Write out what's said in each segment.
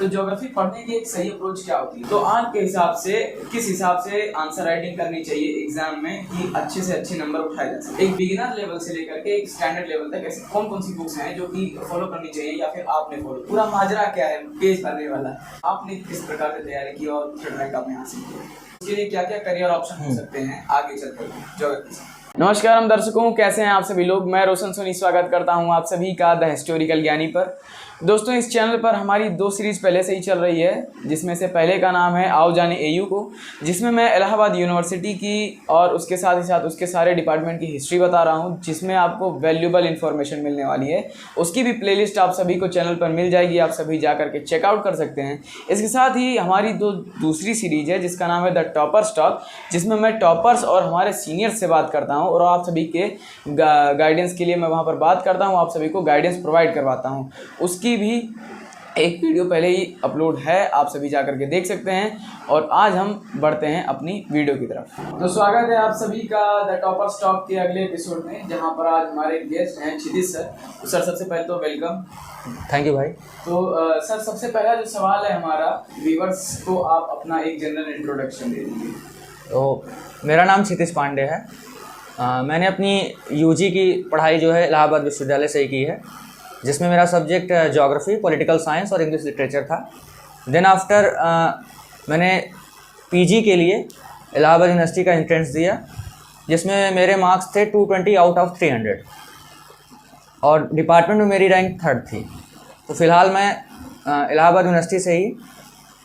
तो ज्योग्राफी पढ़ने की एक सही अप्रोच क्या होती है? तो आज के हिसाब से किस हिसाब से आंसर राइटिंग करनी चाहिए एग्जाम में कि अच्छे से अच्छे नंबर उठाए जा सके? एक बिगिनर लेवल से लेकर के एक स्टैंडर्ड लेवल तक ऐसी कौन कौन सी बुक्स हैं जो कि फॉलो करनी चाहिए या फिर आपने फॉलो? पूरा माजरा क्या है पेज भरने वाला? आपने किस प्रकार से तैयारी की और थर्ड रैंक आपने हासिल किया? इसके लिए क्या क्या करियर ऑप्शन हो सकते हैं आगे चलकर ज्योग्राफी से? नमस्कार हम दर्शकों, कैसे हैं आप सभी लोग। मैं रोशन सोनी स्वागत करता हूं आप सभी का द हिस्टोरिकल ज्ञानी पर। दोस्तों, इस चैनल पर हमारी 2 सीरीज़ पहले से ही चल रही है, जिसमें से पहले का नाम है आओ जाने एयू को, जिसमें मैं इलाहाबाद यूनिवर्सिटी की और उसके साथ ही साथ उसके सारे डिपार्टमेंट की हिस्ट्री बता रहा हूं, जिसमें आपको वैल्यूबल इन्फॉर्मेशन मिलने वाली है। उसकी भी प्लेलिस्ट आप सभी को चैनल पर मिल जाएगी, आप सभी जा करके चेकआउट कर सकते हैं। इसके साथ ही हमारी दूसरी सीरीज़ है जिसका नाम है द टॉपर्स टॉक, जिसमें मैं टॉपर्स और हमारे सीनियर्स से बात करता हूँ और आप सभी के गाइडेंस के लिए मैं वहाँ पर बात करता हूँ, आप सभी को गाइडेंस प्रोवाइड करवाता हूँ। उसकी भी एक वीडियो पहले ही अपलोड है, आप सभी जा करके देख सकते हैं। और आज हम बढ़ते हैं अपनी वीडियो की तरफ। तो स्वागत है आप सभी का द टॉपर्स टॉक के अगले एपिसोड में, जहां पर आज हमारे गेस्ट हैं क्षितिज सर। तो सर, सबसे पहले तो वेलकम। थैंक यू भाई। तो सर, सबसे पहला जो सवाल है हमारा, व्यूअर्स को आप अपना एक जनरल इंट्रोडक्शन दे दीजिए। तो मेरा नाम क्षितिज पांडे है। मैंने अपनी यूजी की पढ़ाई जो है इलाहाबाद विश्वविद्यालय से ही की है, जिसमें मेरा सब्जेक्ट ज्योग्राफी, पॉलिटिकल साइंस और इंग्लिश लिटरेचर था। देन आफ्टर मैंने पीजी के लिए इलाहाबाद यूनिवर्सिटी का एंट्रेंस दिया, जिसमें मेरे मार्क्स थे 220 आउट ऑफ 300 और डिपार्टमेंट में मेरी रैंक 3rd थी। तो फिलहाल मैं इलाहाबाद यूनिवर्सिटी से ही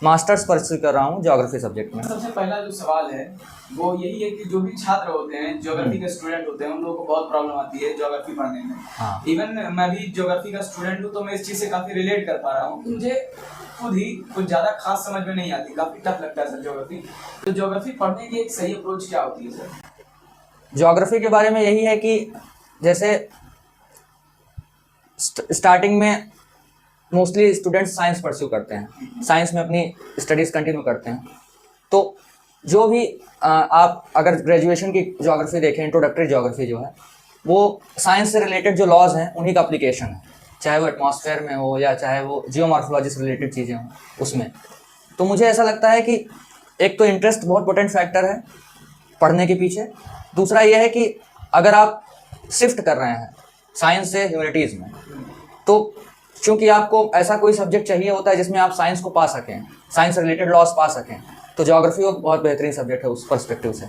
मास्टर्स परस्यू कर रहा हूँ ज्योग्राफी सब्जेक्ट में। सबसे पहला जो सवाल है वो यही है कि जो भी छात्र होते हैं, ज्योग्राफी के स्टूडेंट होते हैं, उन लोगों को बहुत प्रॉब्लम आती है ज्योग्राफी पढ़ने में। हाँ। इवन मैं भी ज्योग्राफी का स्टूडेंट हूँ, तो मैं इस चीज़ से काफ़ी रिलेट कर पा रहा हूँ। मुझे खुद ही कुछ ज़्यादा खास समझ में नहीं आती, काफ़ी टफ लगता है सर ज्योग्राफी। तो ज्योग्राफी पढ़ने की एक सही अप्रोच क्या होती है सर? ज्योग्राफी के बारे में यही है कि जैसे स्टार्टिंग में मोस्टली स्टूडेंट्स साइंस परस्यू करते हैं, साइंस में अपनी स्टडीज़ कंटिन्यू करते हैं। तो जो भी आप अगर ग्रेजुएशन की ज्योग्राफी देखें, इंट्रोडक्टरी ज्योग्राफी जो है वो साइंस से रिलेटेड जो लॉज हैं उन्हीं का एप्लीकेशन है, चाहे वो एटमॉस्फेयर में हो या चाहे वो जियोमॉर्फोलॉजी से रिलेटेड चीज़ें हों उसमें। तो मुझे ऐसा लगता है कि एक तो इंटरेस्ट बहुत इंपॉर्टेंट फैक्टर है पढ़ने के पीछे। दूसरा ये है कि अगर आप शिफ्ट कर रहे हैं साइंस से ह्यूमैनिटीज़ में, तो क्योंकि आपको ऐसा कोई सब्जेक्ट चाहिए होता है जिसमें आप साइंस को पा सकें, साइंस रिलेटेड लॉस पा सकें, तो ज्योग्राफी एक बहुत बेहतरीन सब्जेक्ट है उस पर्सपेक्टिव से।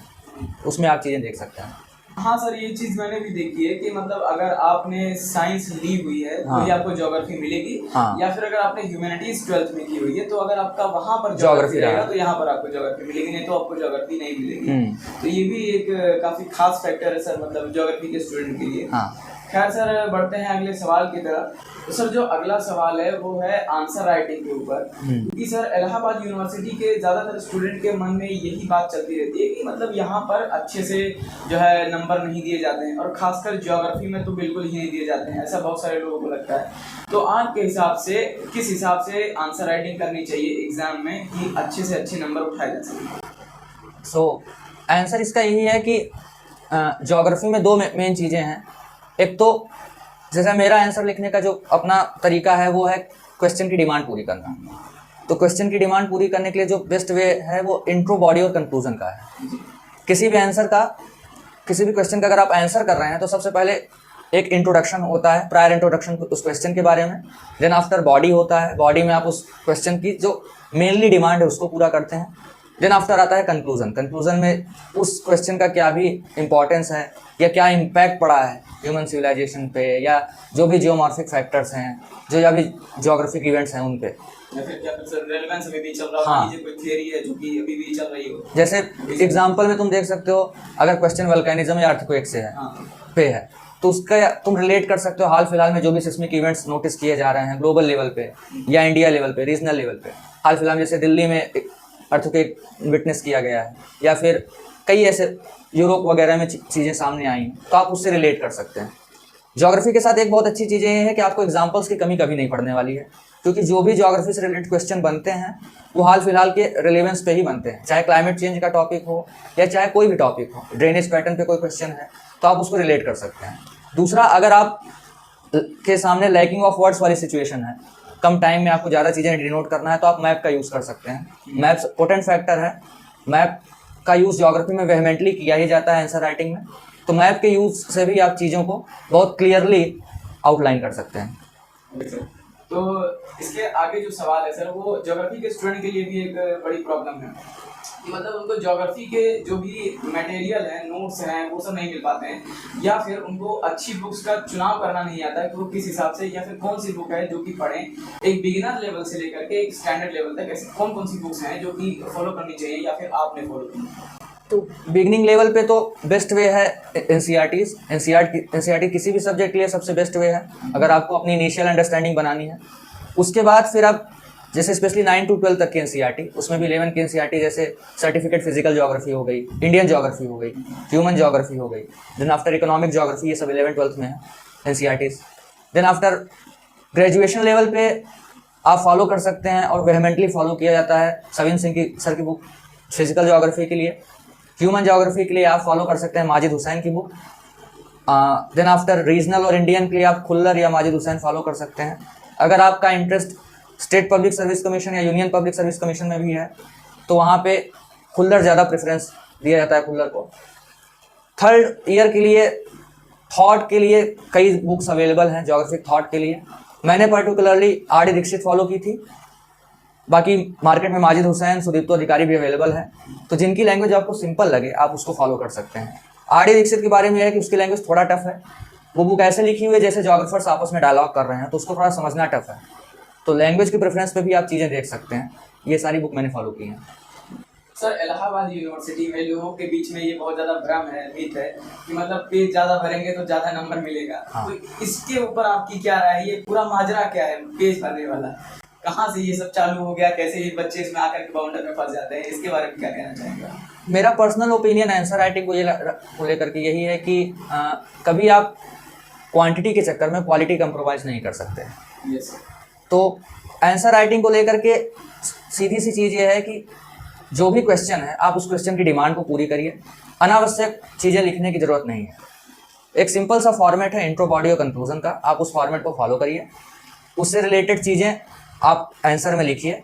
उसमें आप चीज़ें देख सकते हैं। हाँ सर, ये चीज़ मैंने भी देखी है कि मतलब अगर आपने साइंस ली हुई है तो ही आपको ज्योग्राफी मिलेगी। हाँ। या फिर अगर आपने ह्यूमैनिटीज 12th में की हुई है तो अगर आपका वहाँ पर ज्योग्राफी रहेगा तो यहाँ पर आपको ज्योग्राफी मिलेगी, नहीं तो आपको ज्योग्राफी नहीं मिलेगी। तो ये भी एक काफ़ी खास फैक्टर है सर, मतलब ज्योग्राफी के स्टूडेंट के लिए। हाँ। खैर सर, बढ़ते हैं अगले सवाल की तरफ। तो सर, जो अगला सवाल है वो है आंसर राइटिंग के ऊपर, क्योंकि सर इलाहाबाद यूनिवर्सिटी के ज़्यादातर स्टूडेंट के मन में यही बात चलती रहती है कि मतलब यहाँ पर अच्छे से जो है नंबर नहीं दिए जाते हैं, और खासकर ज्योग्राफी में तो बिल्कुल ही नहीं दिए जाते हैं, ऐसा बहुत सारे लोगों को लगता है। तो आज के हिसाब से किस हिसाब से आंसर राइटिंग करनी चाहिए एग्जाम में कि अच्छे से अच्छे नंबर उठाए जा सकें? सो आंसर इसका यही है कि ज्योग्राफी में 2 मेन चीज़ें हैं। एक तो जैसा मेरा आंसर लिखने का जो अपना तरीका है वो है क्वेश्चन की डिमांड पूरी करना। तो क्वेश्चन की डिमांड पूरी करने के लिए जो बेस्ट वे है वो इंट्रो, बॉडी और कंक्लूजन का है। किसी भी आंसर का, किसी भी क्वेश्चन का अगर आप आंसर कर रहे हैं तो सबसे पहले एक इंट्रोडक्शन होता है, प्रायर इंट्रोडक्शन उस क्वेश्चन के बारे में। देन आफ्टर बॉडी होता है, बॉडी में आप उस क्वेश्चन की जो मेनली डिमांड है उसको पूरा करते हैं। देन आफ्टर आता है कंक्लूजन। कंक्लूजन में उस क्वेश्चन का क्या भी इम्पोर्टेंस है या क्या इम्पैक्ट पड़ा है ह्यूमन सिविलाइजेशन पे, या जो भी जियोमॉर्फिक फैक्टर्स हैं, जो या भी ज्योग्राफिक इवेंट्स हैं उन पे, या फिर क्या सर रेलेवेंस अभी भी चल रहा हो। हाँ। ये कोई थियरी है जो कि अभी भी चल रही हो। जैसे एग्जाम्पल में तुम देख सकते हो, अगर क्वेश्चन वल्केनिज्म या अर्थक्वेक से है, पे है, तो उसका तुम रिलेट कर सकते हो हाल फिलहाल में जो भी सिस्मिक इवेंट्स नोटिस किए जा रहे हैं ग्लोबल लेवल पे या इंडिया लेवल पे, रीजनल लेवल पे। हाल फिलहाल जैसे दिल्ली में अर्थक्वेक विटनेस किया गया है, या फिर कई ऐसे यूरोप वगैरह में चीज़ें सामने आई, तो आप उससे रिलेट कर सकते हैं। ज्योग्राफी के साथ एक बहुत अच्छी चीज़ ये है कि आपको एग्जांपल्स की कमी कभी नहीं पड़ने वाली है, क्योंकि जो भी ज्योग्राफी से रिलेटेड क्वेश्चन बनते हैं वो हाल फिलहाल के रिलेवेंस पे ही बनते हैं। चाहे क्लाइमेट चेंज का टॉपिक हो या चाहे कोई भी टॉपिक हो, ड्रेनेज पैटर्न पे कोई क्वेश्चन है तो आप उसको रिलेट कर सकते हैं। दूसरा, अगर आप के सामने लैकिंग ऑफ वर्ड्स वाली सिचुएशन है कम टाइम में आपको ज़्यादा चीज़ें डिनोट करना है तो आप मैप का यूज़ कर सकते हैं। मैप पोटेंट फैक्टर है। मैप का यूज़ ज्योग्राफी में वेहमेंटली किया ही जाता है आंसर राइटिंग में, तो मैप के यूज़ से भी आप चीज़ों को बहुत क्लियरली आउटलाइन कर सकते हैं। तो इसके आगे जो सवाल है सर, वो ज्योग्राफी के स्टूडेंट के लिए भी एक बड़ी प्रॉब्लम है कि मतलब उनको ज्योग्राफी के जो भी मटेरियल है, नोट्स हैं, वो सब नहीं मिल पाते हैं, या फिर उनको अच्छी बुक्स का चुनाव करना नहीं आता है कि वो किस हिसाब से या फिर कौन सी बुक है जो कि पढ़ें। एक बिगिनर लेवल से लेकर के एक स्टैंडर्ड लेवल तक ऐसी कौन कौन सी बुक्स हैं जो कि फॉलो करनी चाहिए या फिर आपने फॉलो की? तो बिगनिंग लेवल पे तो बेस्ट वे है एनसीईआरटी किसी भी सब्जेक्ट के लिए सबसे बेस्ट वे है अगर आपको अपनी इनिशियल अंडरस्टैंडिंग बनानी है। उसके बाद फिर आप जैसे स्पेशली 9 to 12 तक की एनसीईआरटी, उसमें भी 11 की एनसीईआरटी जैसे सर्टिफिकेट फिजिकल ज्योग्राफी हो गई, इंडियन ज्योग्राफी हो गई, ह्यूमन ज्योग्राफी हो गई, देन आफ्टर इकोनॉमिक ज्योग्राफी, ये सब 11-12 में है NCERTs. Then after graduation level पे आप फॉलो कर सकते हैं और वेहमेंटली फॉलो किया जाता है सविन सिंह की सर की बुक फिजिकल ज्योग्राफी के लिए। ह्यूमन ज्योग्राफी के लिए आप फॉलो कर सकते हैं माजिद हुसैन की बुक। देन आफ्टर रीजनल और इंडियन के लिए आप खुल्लर या माजिद हुसैन फॉलो कर सकते हैं। अगर आपका interest state public service commission या यूनियन पब्लिक सर्विस कमीशन में भी है तो वहाँ पे खुल्लर ज़्यादा प्रेफरेंस दिया जाता है, खुल्लर को। थर्ड ईयर के लिए थॉट के लिए कई बुक्स अवेलेबल हैं ज्योग्राफिक थॉट के लिए। मैंने particularly R D Dikshit follow की थी, बाकी मार्केट में माजिद हुसैन, सुदीप्तो अधिकारी भी अवेलेबल है, तो जिनकी लैंग्वेज आपको सिंपल लगे आप उसको फॉलो कर सकते हैं। आर डी दीक्षित के बारे में है कि उसकी लैंग्वेज थोड़ा टफ है, वो बुक ऐसे लिखी हुई है जैसे ज्योग्राफर्स आपस में डायलॉग कर रहे हैं, तो उसको थोड़ा समझना टफ है। तो लैंग्वेज की प्रेफरेंस पे भी आप चीज़ें देख सकते हैं। ये सारी बुक मैंने फॉलो की हैं। सर इलाहाबाद यूनिवर्सिटी में लोगों के बीच में ये बहुत ज़्यादा भ्रम है, मिथ है कि मतलब पेज ज़्यादा भरेंगे तो ज़्यादा नंबर मिलेगा। हाँ। तो इसके ऊपर आपकी क्या राय है? ये पूरा माजरा क्या है पेज भरने वाला? कहाँ से ये सब चालू हो गया? कैसे ये बच्चे इसमें आकर के बाउंडर में फंस जाते हैं? इसके बारे में क्या कहना चाहेंगे? मेरा पर्सनल ओपिनियन आंसर राइटिंग को लेकर के यही है कि कभी आप क्वांटिटी के चक्कर में क्वालिटी कंप्रोमाइज़ नहीं कर सकते। Yes sir. तो आंसर राइटिंग को लेकर के सीधी सी चीज़ ये है कि जो भी क्वेश्चन है आप उस क्वेश्चन की डिमांड को पूरी करिए, अनावश्यक चीज़ें लिखने की ज़रूरत नहीं है। एक सिंपल सा फॉर्मेट है इंट्रो, बॉडी और कंक्लूजन का, आप उस फॉर्मेट को फॉलो करिए, उससे रिलेटेड चीज़ें आप आंसर में लिखिए।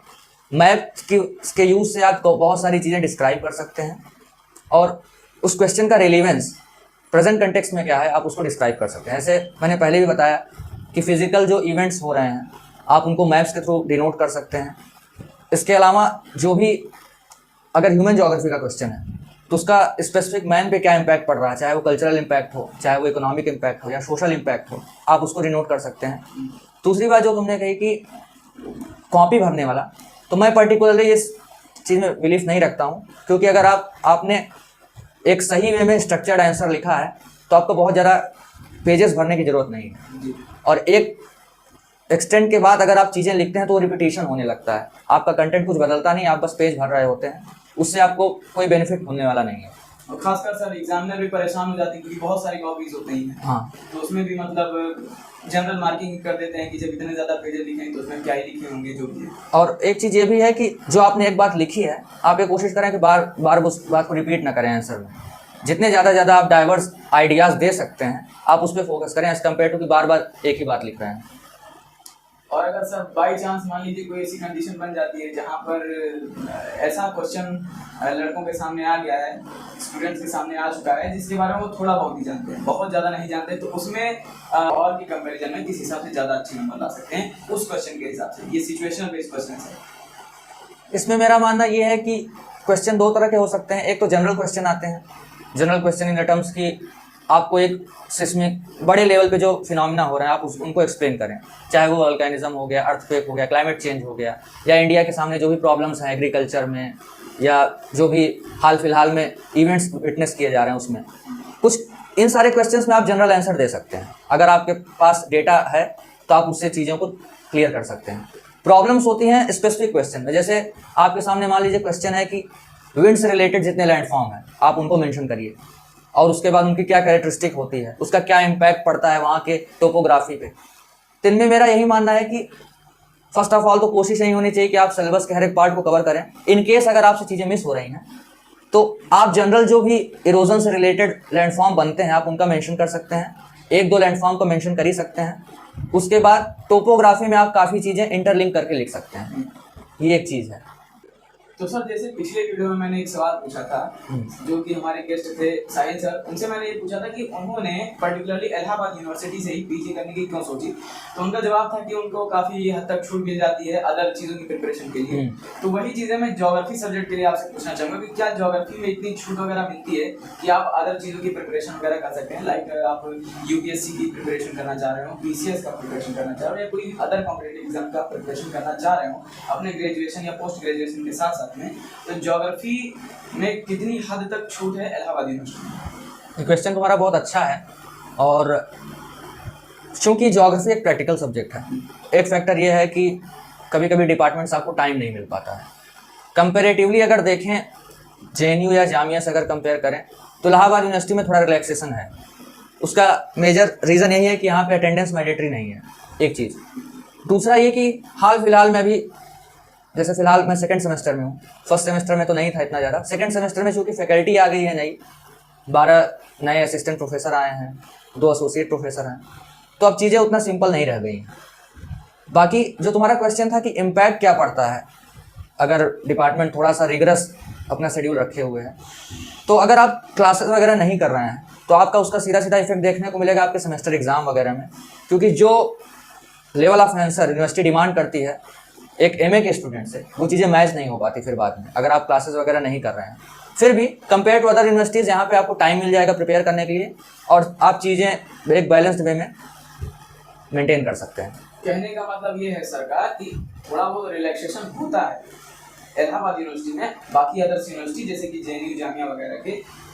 मैप के यूज़ से आप बहुत सारी चीज़ें डिस्क्राइब कर सकते हैं और उस क्वेश्चन का रेलिवेंस प्रेजेंट कंटेक्स्ट में क्या है आप उसको डिस्क्राइब कर सकते हैं। ऐसे मैंने पहले भी बताया कि फिजिकल जो इवेंट्स हो रहे हैं आप उनको मैप्स के थ्रू डिनोट कर सकते हैं। इसके अलावा जो भी अगर ह्यूमन ज्योग्राफी का क्वेश्चन है तो उसका स्पेसिफिक मैन पे क्या इम्पैक्ट पड़ रहा है, चाहे वो कल्चरल इम्पैक्ट हो, चाहे वो इकोनॉमिक इम्पैक्ट हो या सोशल इम्पैक्ट हो, आप उसको डिनोट कर सकते हैं। दूसरी बात जो तुमने कही कि कॉपी भरने वाला, तो मैं पर्टिकुलरली इस चीज़ में बिलीफ नहीं रखता हूँ, क्योंकि अगर आपने एक सही वे में स्ट्रक्चर्ड आंसर लिखा है तो आपको बहुत ज़्यादा पेजेस भरने की ज़रूरत नहीं है। और एक एक्सटेंट के बाद अगर आप चीज़ें लिखते हैं तो वो रिपीटेशन होने लगता है, आपका कंटेंट कुछ बदलता नहीं, आप बस पेज भर रहे होते हैं, उससे आपको कोई बेनिफिट होने वाला नहीं है। और खासकर सर एग्जामिनर भी परेशान हो जाते हैं क्योंकि बहुत सारी कॉपीज होती हैं। हाँ, तो उसमें भी मतलब जनरल मार्किंग कर देते हैं कि जब इतने ज़्यादा पेजेस लिखें तो उसमें क्या ही लिखे होंगे जो भी है। और एक चीज़ ये भी है कि जो आपने एक बात लिखी है आप ये कोशिश करें कि बार बार उस बात को रिपीट ना करें आंसर में। जितने ज़्यादा आप डाइवर्स आइडियाज़ दे सकते हैं आप उस पर फोकस करें एज कम्पेयर टू कि बार बार एक ही बात लिख रहे हैं। और अगर सर बाई चांस मान लीजिए कोई ऐसी कंडीशन बन जाती है जहाँ पर ऐसा क्वेश्चन लड़कों के सामने आ गया है, स्टूडेंट्स के सामने आ चुका है जिसके बारे में वो थोड़ा बहुत ही जानते हैं, बहुत ज़्यादा नहीं जानते, तो उसमें और की कंपैरिजन में किस हिसाब से ज़्यादा अच्छे नंबर ला सकते हैं उस क्वेश्चन के हिसाब से? ये सिचुएशनल बेस्ड क्वेश्चन है। इसमें मेरा मानना ये है कि क्वेश्चन दो तरह के हो सकते हैं। एक तो जनरल क्वेश्चन आते हैं, general question in the terms की आपको एक सिस्मिक बड़े लेवल पे जो फिनोमिना हो रहे हैं आप उनको एक्सप्लेन करें, चाहे वो वोल्केनिज्म हो गया, अर्थक्वेक हो गया, क्लाइमेट चेंज हो गया, या इंडिया के सामने जो भी प्रॉब्लम्स हैं एग्रीकल्चर में या जो भी हाल फिलहाल में इवेंट्स विटनेस किए जा रहे हैं उसमें कुछ, इन सारे क्वेश्चंस में आप जनरल आंसर दे सकते हैं। अगर आपके पास डेटा है तो आप उससे चीज़ों को क्लियर कर सकते हैं। प्रॉब्लम्स होती हैं स्पेसिफिक क्वेश्चन में, जैसे आपके सामने मान लीजिए क्वेश्चन है कि विंड से रिलेटेड जितने लैंडफॉर्म हैं आप उनको मेंशन करिए और उसके बाद उनकी क्या कैरेक्टरिस्टिक होती है, उसका क्या इम्पैक्ट पड़ता है वहाँ के टोपोग्राफी पे। तो इनमें मेरा यही मानना है कि फर्स्ट ऑफ ऑल तो कोशिश नहीं होनी चाहिए कि आप सिलेबस के हर एक पार्ट को कवर करें। इन केस अगर आपसे चीज़ें मिस हो रही हैं तो आप जनरल जो भी इरोजन से रिलेटेड लैंडफॉर्म बनते हैं आप उनका मेंशन कर सकते हैं। एक दो लैंडफॉर्म को मेंशन कर ही सकते हैं। उसके बाद टोपोग्राफी में आप काफ़ी चीज़ें इंटरलिंक करके लिख सकते हैं, ये एक चीज़ है। तो सर जैसे पिछले वीडियो में मैंने एक सवाल पूछा था, जो कि हमारे गेस्ट थे साहिल सर, उनसे मैंने ये पूछा था कि उन्होंने पर्टिकुलरली इलाहाबाद यूनिवर्सिटी से ही पीजी करने की क्यों सोची। तो उनका जवाब था कि उनको काफ़ी हद तक छूट मिल जाती है अदर चीज़ों की प्रिपरेशन के लिए। तो वही चीज़ें मैं ज्योग्राफी सब्जेक्ट के लिए आपसे पूछना चाहूँगा कि क्या ज्योग्राफी में इतनी छूट वगैरह मिलती है कि आप अदर चीज़ों की प्रिपरेशन वगैरह कर सकते हैं, लाइक आप यूपीएससी की प्रिपरेशन करना चाह रहे हो, पीसीएस का प्रिपरेशन करना चाह रहे हो, या कोई अदर कॉम्पिटिटिव एग्जाम का प्रिपरेशन करना चाह रहे हो अपने ग्रेजुएशन या पोस्ट ग्रेजुएशन के साथ साथ में, तो ज्योग्राफी में कितनी हद तक छूट है इलाहाबाद यूनिवर्सिटी में? क्वेश्चन तुम्हारा बहुत अच्छा है, और चूंकि ज्योग्राफी एक प्रैक्टिकल सब्जेक्ट है, एक फैक्टर ये है कि कभी कभी डिपार्टमेंट्स आपको टाइम नहीं मिल पाता है। कंपेरेटिवली अगर देखें जेएनयू या जामिया से अगर कंपेयर करें तो इलाहाबाद यूनिवर्सिटी में थोड़ा रिलैक्सेशन है। उसका मेजर रीज़न यही है कि यहाँ पे अटेंडेंस मैंडेटरी नहीं है, एक चीज़। दूसरा ये कि हाल फिलहाल में भी, जैसे फिलहाल मैं सेकंड सेमेस्टर में हूँ, फर्स्ट सेमेस्टर में तो नहीं था इतना ज़्यादा, सेकंड सेमेस्टर में चूँकि फैकल्टी आ गई है नई, 12 नए असिस्टेंट प्रोफेसर आए हैं, 2 एसोसिएट प्रोफेसर हैं, तो अब चीज़ें उतना सिंपल नहीं रह गई हैं। बाकी जो तुम्हारा क्वेश्चन था कि इम्पैक्ट क्या पड़ता है अगर डिपार्टमेंट थोड़ा सा रिगरस अपना शेड्यूल रखे हुए हैं, तो अगर आप क्लासेस वगैरह नहीं कर रहे हैं तो आपका उसका सीधा सीधा इफेक्ट देखने को मिलेगा आपके सेमेस्टर एग्जाम वगैरह में, क्योंकि जो level of answer university demand करती है एक एमए के स्टूडेंट से, वो चीज़ें मैच नहीं हो पाती फिर बाद में अगर आप क्लासेस वगैरह नहीं कर रहे हैं। फिर भी कंपेयर टू अदर यूनिवर्सिटीज़ यहाँ पे आपको टाइम मिल जाएगा प्रिपेयर करने के लिए, और आप चीज़ें एक बैलेंस्ड वे में मेंटेन कर सकते हैं। कहने का मतलब ये है सरकार कि थोड़ा बहुत रिलैक्सेशन होता है इलाहाबाद यूनिवर्सिटी में बाकी अदर्स यूनिवर्सिटी जैसे कि जेएनयू जामिया वगैरह के,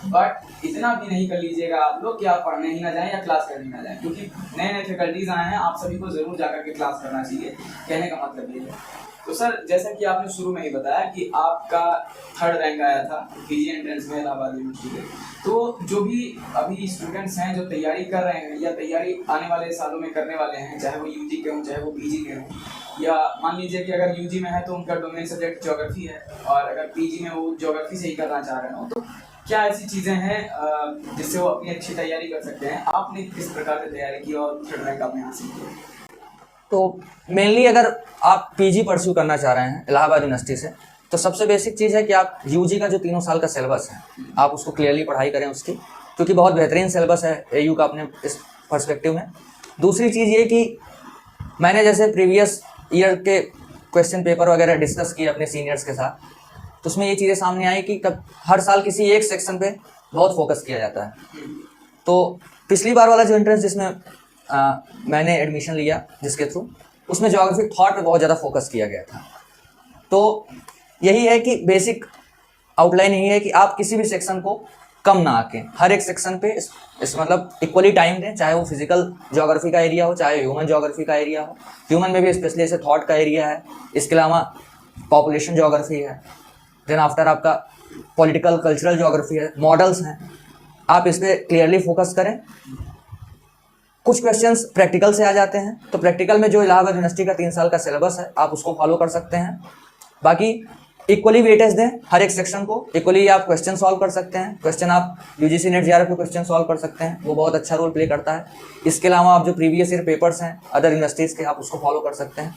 बट इतना भी नहीं कर लीजिएगा आप लोग कि आप पढ़ने ही ना जाएं या क्लास करने ना जाएं, क्योंकि नए नए फैकल्टीज आए हैं, आप सभी को जरूर जाकर के क्लास करना चाहिए। कहने का मतलब ये है। तो सर जैसा कि आपने शुरू में ही बताया कि आपका 3rd रैंक आया था पीजी एंट्रेंस में इलाहाबाद यूनिवर्सिटी के, तो जो भी अभी स्टूडेंट्स हैं जो तैयारी कर रहे हैं या तैयारी आने वाले सालों में करने वाले हैं, चाहे वो यूजी के हों चाहे वो पीजी के हों, या मान लीजिए कि अगर यूजी में है तो उनका डोमेन सब्जेक्ट ज्योग्राफी है और अगर पीजी में वो ज्योग्राफी से ही करना चाह रहे हो, तो क्या ऐसी चीज़ें हैं जिससे वो अपनी अच्छी तैयारी कर सकते हैं? आपने किस प्रकार से तैयारी की और 3rd रैंक आपने हासिल किया? तो मेनली अगर आप पीजी परस्यू करना चाह रहे हैं इलाहाबाद यूनिवर्सिटी से, तो सबसे बेसिक चीज़ है कि आप यूजी का जो 3 साल का सिलेबस है आप उसको क्लियरली पढ़ाई करें उसकी, क्योंकि बहुत बेहतरीन सिलेबस है एयू का अपने इस पर्सपेक्टिव में। दूसरी चीज़ ये कि मैंने जैसे प्रीवियस ईयर के क्वेश्चन पेपर वगैरह डिस्कस किए अपने सीनियर्स के साथ, तो उसमें ये चीज़ें सामने आई कि हर साल किसी एक सेक्शन पे बहुत फोकस किया जाता है। तो पिछली बार वाला जो एंट्रेंस जिसमें मैंने एडमिशन लिया जिसके थ्रू, उसमें ज्योग्राफी थॉट पे बहुत ज़्यादा फोकस किया गया था। तो यही है कि बेसिक आउटलाइन यही है कि आप किसी भी सेक्शन को कम ना आके हर एक सेक्शन पे इस मतलब इक्वली टाइम दें, चाहे वो फिजिकल ज्योग्राफी का एरिया हो चाहे ह्यूमन ज्योग्राफी का एरिया हो। ह्यूमन में भी स्पेशली ऐसे थॉट का एरिया है, इसके अलावा पॉपुलेशन ज्योग्राफी है, देन आफ्टर आपका पॉलिटिकल कल्चरल ज्योग्राफी है, मॉडल्स हैं। आप इस पर क्लियरली फोकस करें। कुछ क्वेश्चंस प्रैक्टिकल से आ जाते हैं, तो प्रैक्टिकल में जो इलाहाबाद यूनिवर्सिटी का 3 साल का सिलेबस है आप उसको फॉलो कर सकते हैं। बाकी इक्वली वेटेज दें हर एक सेक्शन को, इक्वली आप क्वेश्चन सॉल्व कर सकते हैं। क्वेश्चन आप यूजीसी नेट जेआरएफ के क्वेश्चन सॉल्व कर सकते हैं, वो बहुत अच्छा रोल प्ले करता है। इसके अलावा आप जो प्रीवियस ईयर पेपर्स हैं अदर यूनिवर्सिटीज़ के आप उसको फॉलो कर सकते हैं।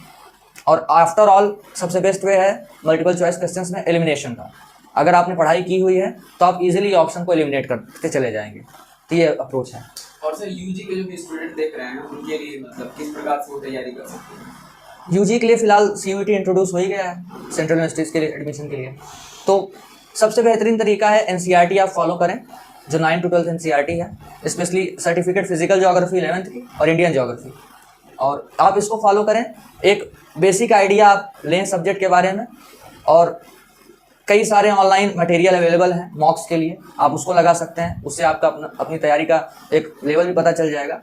और आफ्टर ऑल सबसे बेस्ट वे है मल्टीपल चॉइस क्वेश्चंस में एलिमिनेशन का। अगर आपने पढ़ाई की हुई है तो आप इजीली ऑप्शन को एलिमिनेट करते चले जाएंगे। तो ये अप्रोच है। और सर यूजी के जो भी स्टूडेंट देख रहे हैं उनके लिए मतलब किस प्रकार से वो तैयारी कर सकते हैं? यूजी के लिए फ़िलहाल सीयूईटी इंट्रोड्यूस हो ही गया है सेंट्रल यूनिवर्सिटीज़ के लिए एडमिशन के लिए। तो सबसे बेहतरीन तरीका है एनसीईआरटी आप फॉलो करें, जो 9 to 12 एनसीईआरटी है, specially certificate physical geography 11th की और इंडियन ज्योग्राफी, और आप इसको फॉलो करें। एक बेसिक आइडिया आप लें सब्जेक्ट के बारे में, और कई सारे ऑनलाइन मटेरियल अवेलेबल हैं मॉक्स के लिए, आप उसको लगा सकते हैं। उससे आपका अपनी तैयारी का एक लेवल भी पता चल जाएगा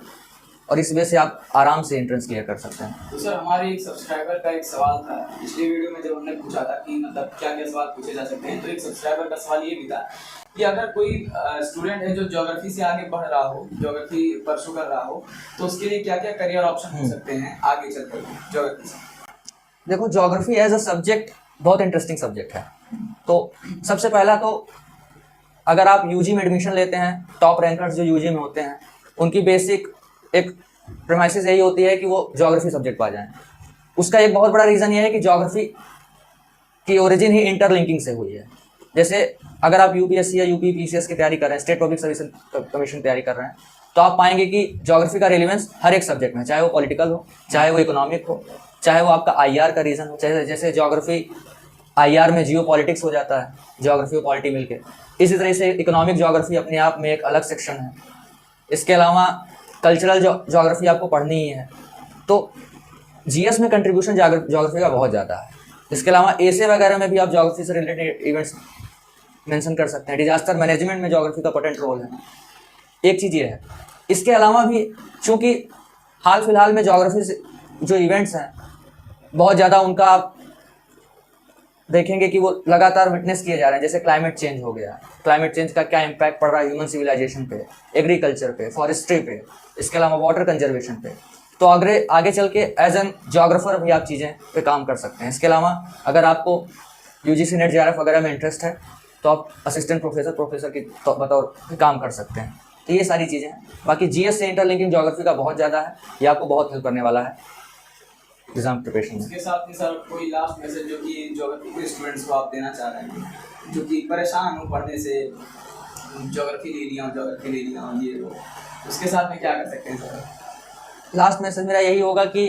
और इस वजह से आप आराम से एंट्रेंस क्लियर कर सकते हैं। तो सर हमारे एक सब्सक्राइबर का एक सवाल था पिछले वीडियो में, जब हमने पूछा था कि मतलब क्या क्या सवाल पूछे जा सकते हैं, तो एक सब्सक्राइबर का सवाल ये भी था कि अगर कोई स्टूडेंट है जो ज्योग्राफी से आगे बढ़ रहा हो, ज्योग्राफी परस्यू कर रहा हो, तो उसके लिए क्या क्या करियर ऑप्शन हो सकते हैं आगे चलकर ज्योग्राफी से? देखो, ज्योग्राफी एज अ सब्जेक्ट बहुत इंटरेस्टिंग सब्जेक्ट है। तो सबसे पहला तो अगर आप यूजी में एडमिशन लेते हैं, टॉप रैंकर्स जो यूजी में होते हैं उनकी बेसिक एक प्रेमाइसिस यही होती है कि वो ज्योग्राफी सब्जेक्ट पा जाएं। उसका एक बहुत बड़ा रीज़न ये है कि ज्योग्राफी की ओरिजिन ही इंटरलिंकिंग से हुई है। जैसे अगर आप यूपीएससी या यूपी पीसीएस की तैयारी कर रहे हैं, स्टेट पब्लिक सर्विस कमीशन तैयारी कर रहे हैं, तो आप पाएंगे कि ज्योग्राफी का रिलेवेंस हर एक सब्जेक्ट में, चाहे वो पॉलिटिकल हो, चाहे वो इकोनॉमिक हो, चाहे वो आपका आईआर का रीज़न हो, चाहे जैसे ज्योग्राफी आईआर में जियो पॉलिटिक्स हो जाता है, ज्योग्राफी और पॉलिटी मिलके। इसी तरह से इकोनॉमिक ज्योग्राफी अपने आप में एक अलग सेक्शन है। इसके अलावा कल्चरल ज्योग्राफी आपको पढ़नी ही है। तो जीएस में कंट्रीब्यूशन ज्योग्राफी का बहुत ज़्यादा है। इसके अलावा एसे वगैरह में भी आप ज्योग्राफी से रिलेटेड इवेंट्स मेंशन कर सकते हैं। डिजास्टर मैनेजमेंट में ज्योग्राफी का पोटेंट रोल है। एक चीज़ ये है। इसके अलावा भी चूँकि हाल फिलहाल में ज्योग्राफी से जो इवेंट्स हैं बहुत ज़्यादा उनका आप देखेंगे कि वो लगातार विटनेस किए जा रहे हैं। जैसे क्लाइमेट चेंज हो गया, क्लाइमेट चेंज का क्या इम्पैक्ट पड़ रहा है ह्यूमन सिविलाइजेशन पे, एग्रीकल्चर पे, फॉरेस्ट्री पे, इसके अलावा वाटर कंजर्वेशन पे। तो आगे चल के एज एन ज्योग्राफर भी आप चीज़ें पे काम कर सकते हैं। इसके अलावा अगर आपको यूजीसी नेट जेआरएफ वगैरह में इंटरेस्ट है तो आप असिस्टेंट प्रोफेसर की बतौर काम कर सकते हैं। तो ये सारी चीज़ें हैं। बाकी जीएस से इंटरलिंकिंग ज्योग्राफी का बहुत ज़्यादा है, ये आपको बहुत हेल्प करने वाला है एग्जाम प्रिपरेशन में। इसके साथ ही सर कोई लास्ट मैसेज जो कि ज्योग्राफी के स्टूडेंट्स को आप देना चाह रहे हैं, जो कि परेशान हो पढ़ने से, ज्योग्राफी ले लिया हूँ ये वो, उसके साथ में क्या कर सकते हैं सर? लास्ट मैसेज मेरा यही होगा कि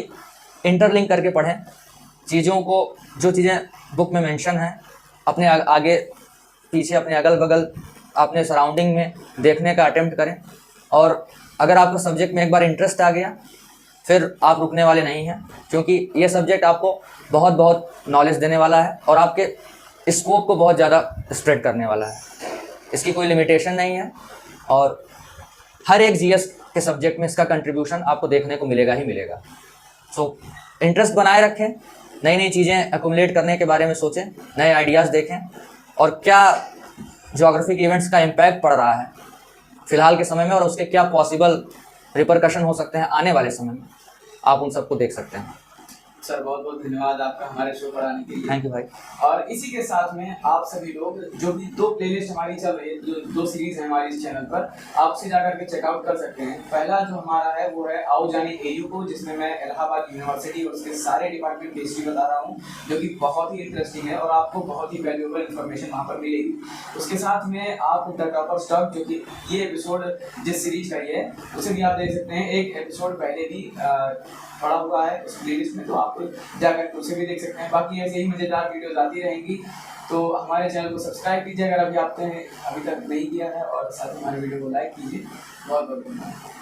इंटरलिंक करके पढ़ें चीज़ों को। जो चीज़ें बुक में मेंशन हैं अपने आगे पीछे, अपने अगल बगल, अपने सराउंडिंग में देखने का अटेम्प्ट करें। और अगर आपका सब्जेक्ट में एक बार इंटरेस्ट आ गया फिर आप रुकने वाले नहीं हैं, क्योंकि ये सब्जेक्ट आपको बहुत बहुत नॉलेज देने वाला है और आपके स्कोप को बहुत ज़्यादा स्प्रेड करने वाला है। इसकी कोई लिमिटेशन नहीं है और हर एक जीएस के सब्जेक्ट में इसका कंट्रीब्यूशन आपको देखने को मिलेगा ही मिलेगा। सो इंटरेस्ट बनाए रखें, नई नई चीज़ें एक्युमुलेट करने के बारे में सोचें, नए आइडियाज़ देखें और क्या ज्योग्राफिक इवेंट्स का इम्पैक्ट पड़ रहा है फ़िलहाल के समय में और उसके क्या पॉसिबल रिपरकशन हो सकते हैं आने वाले समय में, आप उन सबको देख सकते हैं। सर बहुत बहुत धन्यवाद आपका हमारे शो पर आने के लिए। थैंक यू भाई। और इसी के साथ में आप सभी लोग जो भी 2 प्लेलिस्ट हमारी चल रही है, जो 2 सीरीज है हमारी इस चैनल पर, आप उसे जाकर के चेकआउट कर सकते हैं। पहला जो हमारा है वो है आओ जाने एयू को, जिसमें मैं इलाहाबाद यूनिवर्सिटी और उसके सारे डिपार्टमेंट की हिस्ट्री बता रहा हूँ, जो कि बहुत ही इंटरेस्टिंग है और आपको बहुत ही वैल्यूएबल इन्फॉर्मेशन वहाँ पर मिलेगी। उसके साथ में आप द टॉपर स्टॉक, जो कि ये एपिसोड जिस सीरीज का ये है उसे भी आप देख सकते हैं। एक एपिसोड पहले भी पड़ा हुआ है उस प्लेलिस्ट में, तो आप जाकर उसे भी देख सकते हैं। बाकी ऐसे ही मजेदार वीडियोस आती रहेंगी, तो हमारे चैनल को सब्सक्राइब कीजिए अगर अभी तक नहीं किया है, और साथ ही हमारे वीडियो को लाइक कीजिए। बहुत बहुत धन्यवाद।